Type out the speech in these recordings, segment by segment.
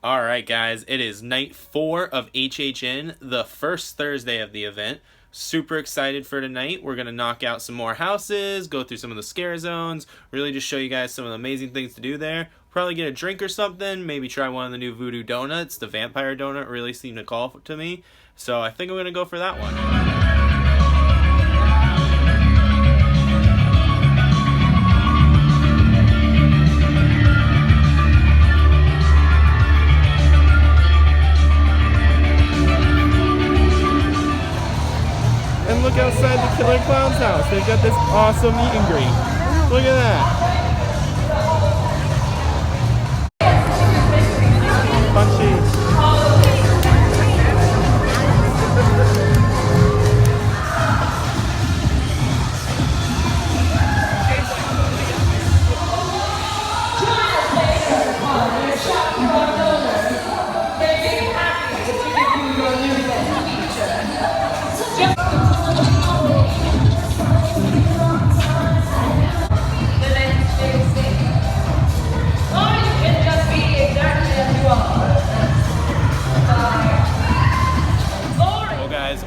Alright guys, it is night 4 of HHN, the first Thursday of the event. Super excited for tonight. We're going to knock out some more houses, go through some of the scare zones, really just show you guys some of the amazing things to do there. Probably get a drink or something, maybe try one of the new voodoo donuts. The vampire donut really seemed to call to me, so I think I'm going to go for that one. And look outside the Killer Clown's house. They've got this awesome meet and greet. Look at that. Punchy.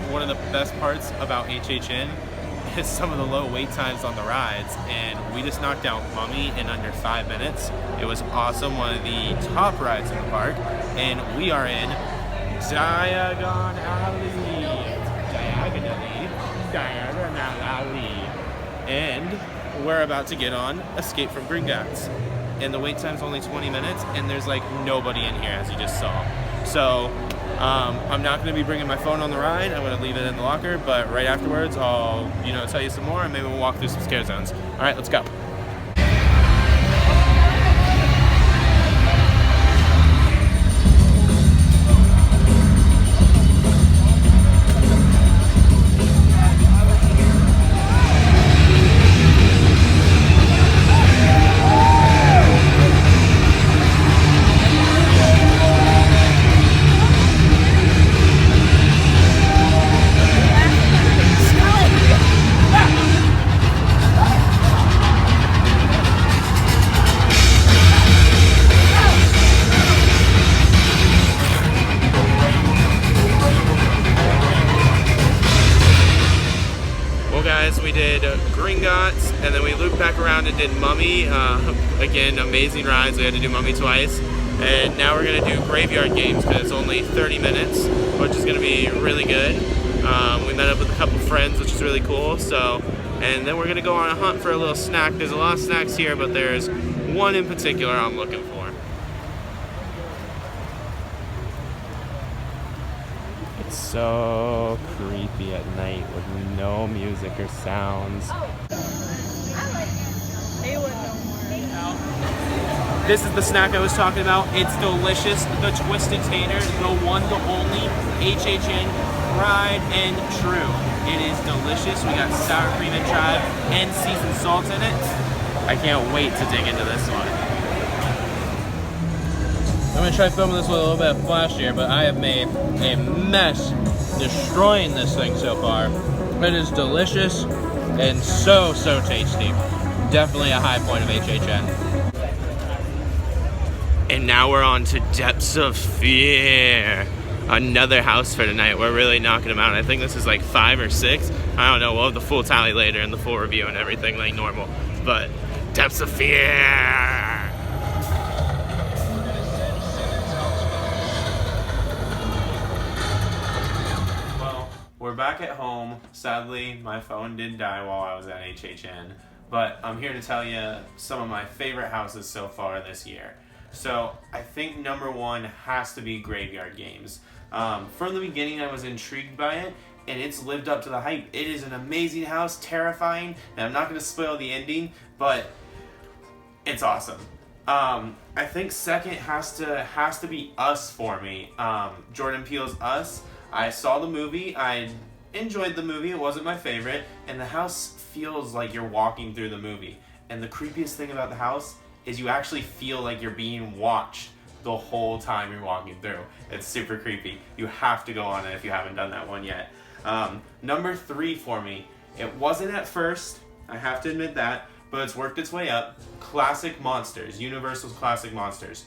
One of the best parts about HHN is some of the low wait times on the rides, and we just knocked out Mummy in under 5 minutes. It was awesome, one of the top rides in the park, and we are in Diagon Alley, and we're about to get on Escape from Gringotts. And the wait time's only 20 minutes, and there's like nobody in here, as you just saw. So I'm not going to be bringing my phone on the ride. I'm going to leave it in the locker, but right afterwards I'll tell you some more, and maybe we'll walk through some scare zones. All right, let's go. Guys, we did Gringotts, and then we looped back around and did Mummy. Again, amazing rides. We had to do Mummy twice, and now we're going to do Graveyard Games because it's only 30 minutes, which is going to be really good. We met up with a couple friends, which is really cool. So, and then we're going to go on a hunt for a little snack. There's a lot of snacks here, but there's one in particular I'm looking for. It's so creepy at night with no music or sounds. This is the snack I was talking about. It's delicious. The Twisted Tater, the one, the only HHN tried and true. It is delicious. We got sour cream and chive and seasoned salt in it. I can't wait to dig into this one. I'm going to try filming this with a little bit of flash here, but I have made a mess destroying this thing so far. It is delicious and so tasty. Definitely a high point of HHN. And now we're on to Depths of Fear. Another house for tonight. We're really knocking them out. I think this is like 5 or 6. I don't know. We'll have the full tally later and the full review and everything like normal. But Depths of Fear. We're back at home. Sadly, my phone did die while I was at HHN, but I'm here to tell you some of my favorite houses so far this year. So I think number 1 has to be Graveyard Games. From the beginning, I was intrigued by it, and it's lived up to the hype. It is an amazing house, terrifying, and I'm not going to spoil the ending, but it's awesome. I think second has to be Us for me. Jordan Peele's Us. I saw the movie, I enjoyed the movie, it wasn't my favorite, and the house feels like you're walking through the movie. And the creepiest thing about the house is you actually feel like you're being watched the whole time you're walking through. It's super creepy. You have to go on it if you haven't done that one yet. Number 3 for me, it wasn't at first, I have to admit that, but it's worked its way up. Classic Monsters, Universal's Classic Monsters.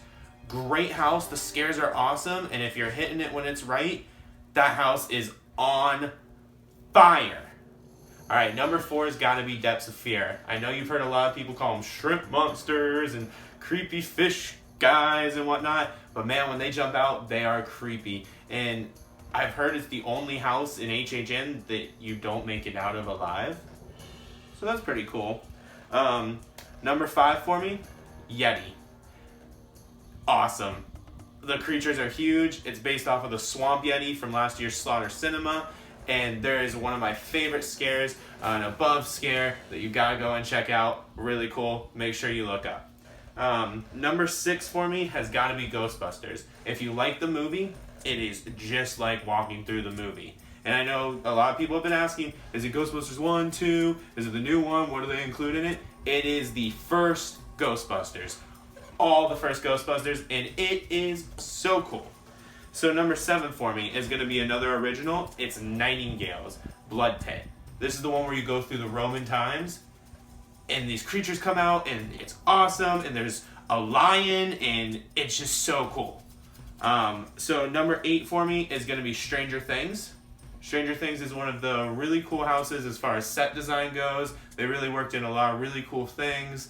Great house. The scares are awesome. And if you're hitting it when it's right, that house is on fire. All right, number 4 has got to be Depths of Fear. I know you've heard a lot of people call them shrimp monsters and creepy fish guys and whatnot, but man, when they jump out, they are creepy. And I've heard it's the only house in HHN that you don't make it out of alive. So that's pretty cool. Number 5 for me, Yeti. Awesome. The creatures are huge. It's based off of the Swamp Yeti from last year's Slaughter Cinema. And there is one of my favorite scares, an above scare that you gotta go and check out. Really cool. Make sure you look up. Number 6 for me has gotta be Ghostbusters. If you like the movie, it is just like walking through the movie. And I know a lot of people have been asking, is it Ghostbusters 1, 2? Is it the new one? What do they include in it? It is the first Ghostbusters. All the first Ghostbusters, and it is so cool. So number 7 for me is going to be another original. It's Nightingale's Blood Pit. This is the one where you go through the Roman times, and these creatures come out, and it's awesome, and there's a lion, and it's just so cool. So number 8 for me is going to be Stranger Things. Stranger Things is one of the really cool houses as far as set design goes. They really worked in a lot of really cool things.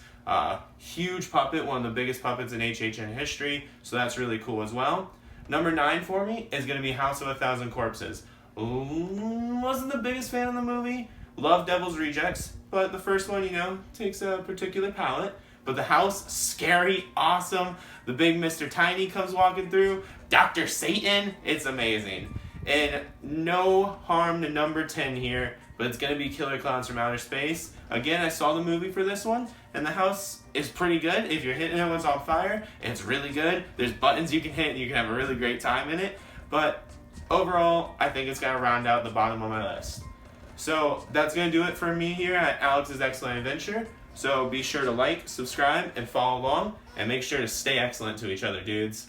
Huge puppet, one of the biggest puppets in HHN history, so that's really cool as well. Number 9 for me is going to be House of a Thousand Corpses. Wasn't the biggest fan of the movie. Love Devil's Rejects, but the first one, takes a particular palate. But the house, scary, awesome. The big Mr. Tiny comes walking through. Dr. Satan, it's amazing. And no harm to number 10 here, but it's going to be Killer Clowns from Outer Space. Again, I saw the movie for this one, and the house is pretty good. If you're hitting it when it's on fire, it's really good. There's buttons you can hit, and you can have a really great time in it. But overall, I think it's going to round out the bottom of my list. So that's going to do it for me here at Alex's Excellent Adventure. So be sure to like, subscribe, and follow along, and make sure to stay excellent to each other, dudes.